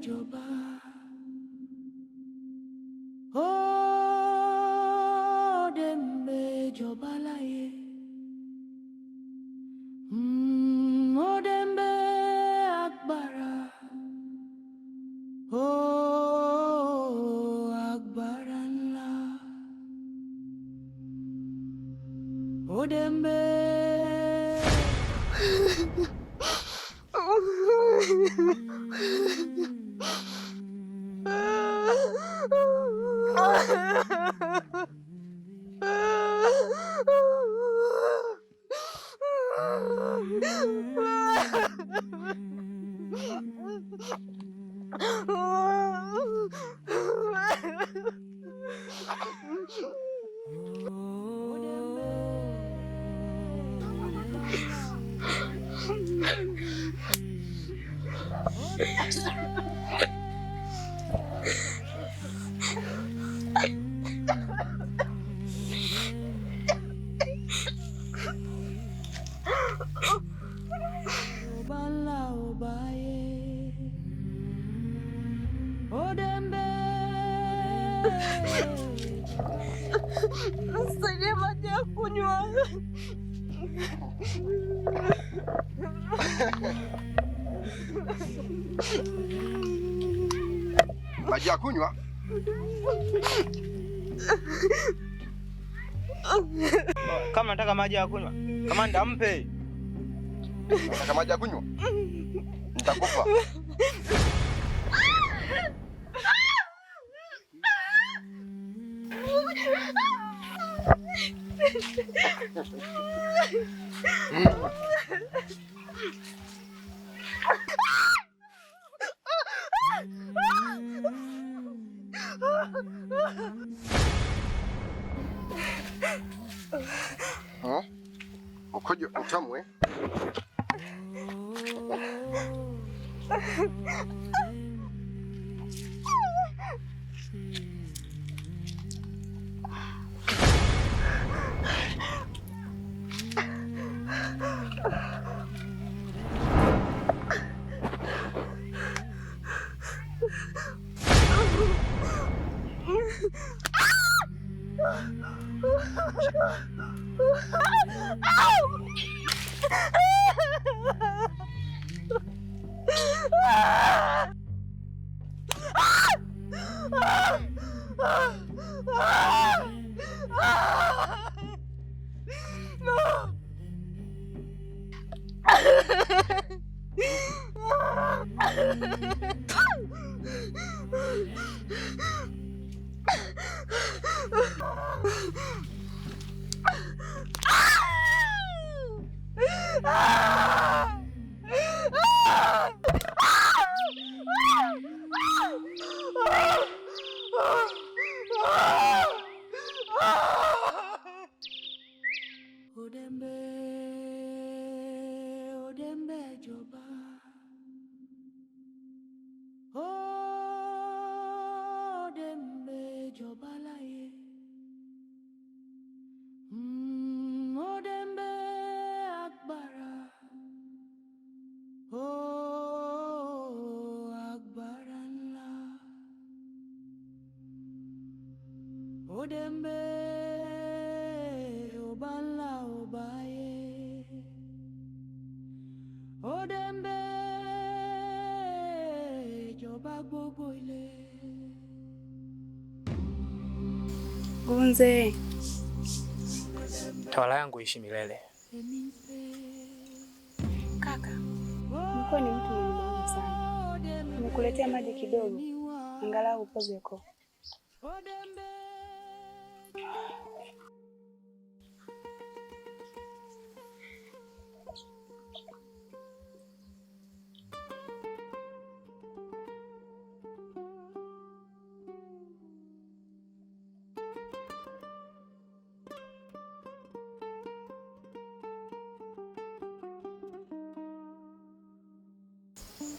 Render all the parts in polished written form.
joba. Oh, dembe joba la ye. Oh, dembe akbara. Oh, akbaran la. Oh, dembe. Saidia maji ya kunywa. Maji ya kunywa? Kama nataka maji ya kunywa, kamanda mpe. Nataka maji ya kunywa? Nitakufa. Mkojo utamu eh? Odembe joba. Oh, dembe joba la ye. Oh, dembe akbara. Oh, akbaran la. Oh, dembe oban la obaye. Oh, dembe joba gbogbo ile. Gunze, Tawala yangu ishi milele. kaka, mko ni mtu mwenye maana sana. Nimekuletea maji kidogo, angalau upoze koo.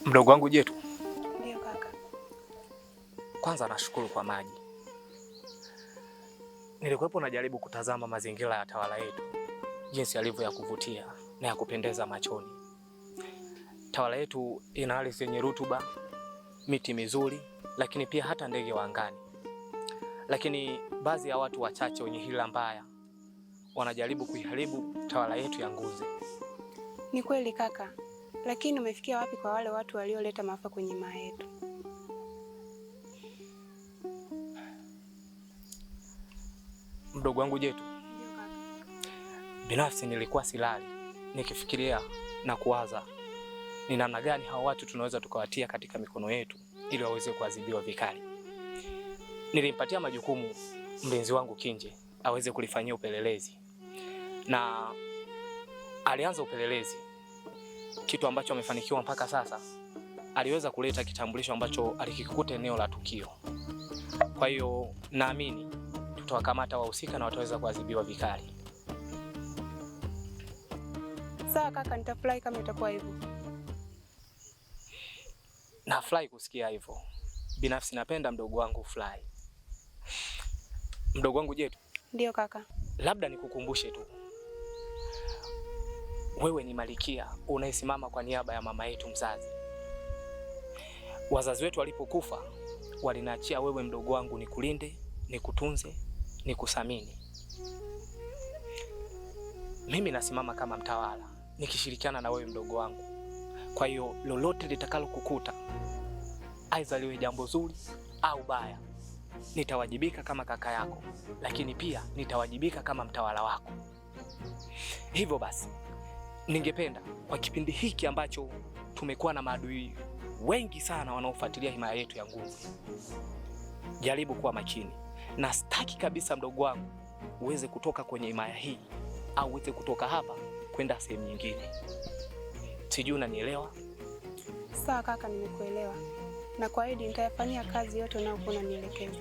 Mdogo wangu Jetu. Ndio kaka. Kwanza nashukuru kwa maji. Nilikuwepo najaribu kutazama mazingira ya tawala yetu, jinsi yalivyo ya kuvutia na ya kupendeza machoni. Tawala yetu ina ardhi yenye rutuba, miti mizuri, lakini pia hata ndege wa angani. Lakini baadhi ya watu wachache wenye hila mbaya wanajaribu kuiharibu tawala yetu ya Nguze. Ni kweli kaka, lakini umefikia wapi kwa wale watu walioleta maafa kwenye maa yetu? Mdogo wangu Jetu, binafsi nilikuwa silali nikifikiria na kuwaza ni namna gani hao watu tunaweza tukawatia katika mikono yetu ili waweze kuadhibiwa vikali. Nilimpatia majukumu mlinzi wangu Kinje aweze kulifanyia upelelezi, na alianza upelelezi, kitu ambacho amefanikiwa mpaka sasa. Aliweza kuleta kitambulisho ambacho alikikuta eneo la tukio. Kwa hiyo naamini tutawakamata wahusika na wataweza kuadhibiwa vikali. Sawa kaka, nitafurahi kama itakuwa hivyo. Nafurahi kusikia hivyo. Binafsi napenda mdogo wangu fly. Mdogo wangu Jetu. Ndio kaka. Labda nikukumbushe tu, wewe ni Malikia unayesimama kwa niaba ya mama yetu mzazi. Wazazi wetu walipokufa waliniachia wewe mdogo wangu nikulinde, nikutunze, nikusamini. Mimi nasimama kama mtawala nikishirikiana na wewe mdogo wangu. Kwa hiyo lolote litakalo kukuta, aidha liwe jambo zuri au baya, nitawajibika kama kaka yako, lakini pia nitawajibika kama mtawala wako. Hivyo basi, ningependa kwa kipindi hiki ambacho tumekuwa na maadui wengi sana wanaofuatilia himaya yetu ya Nguze, jaribu kuwa makini, na sitaki kabisa mdogo wangu uweze kutoka kwenye himaya hii au uweze kutoka hapa kwenda sehemu nyingine. Sijui unanielewa? Sawa kaka, nimekuelewa. Na kuahidi nitayafanyia kazi yote unayokuwa unanielekeza.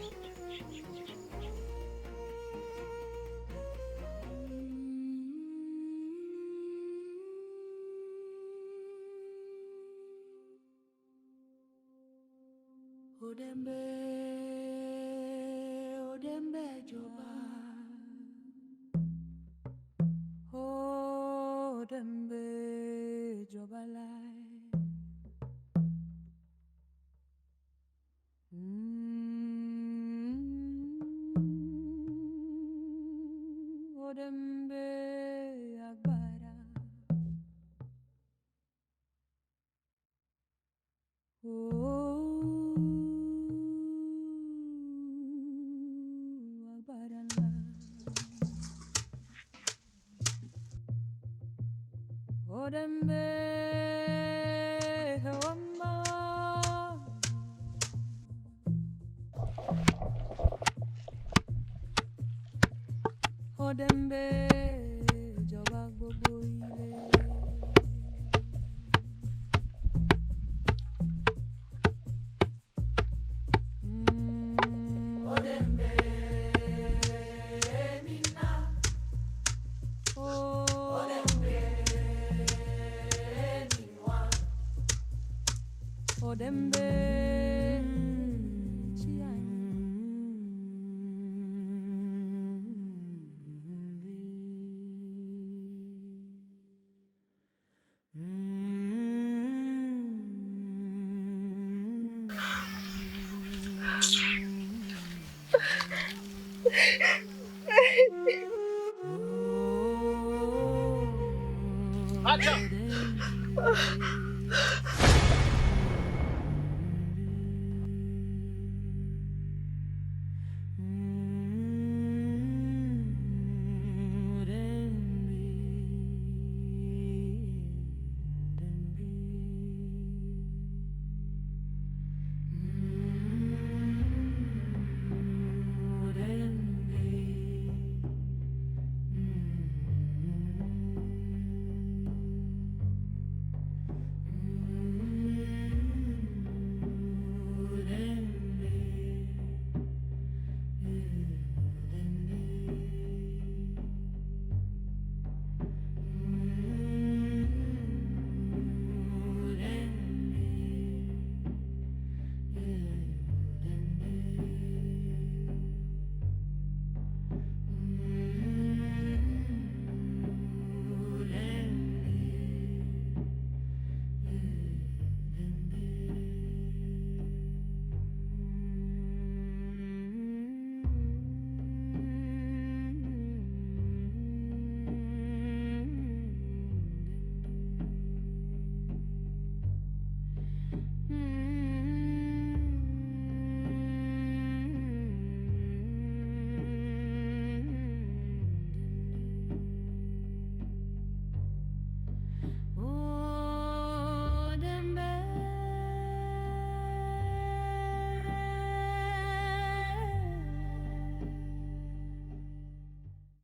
Odembe joba. Odembe joba lai. Odembe agbara. Agbara la. Odembe hawama. Odembe joba gbogbo ile. Odembe nina. Odembe niwa. Odembe Acha!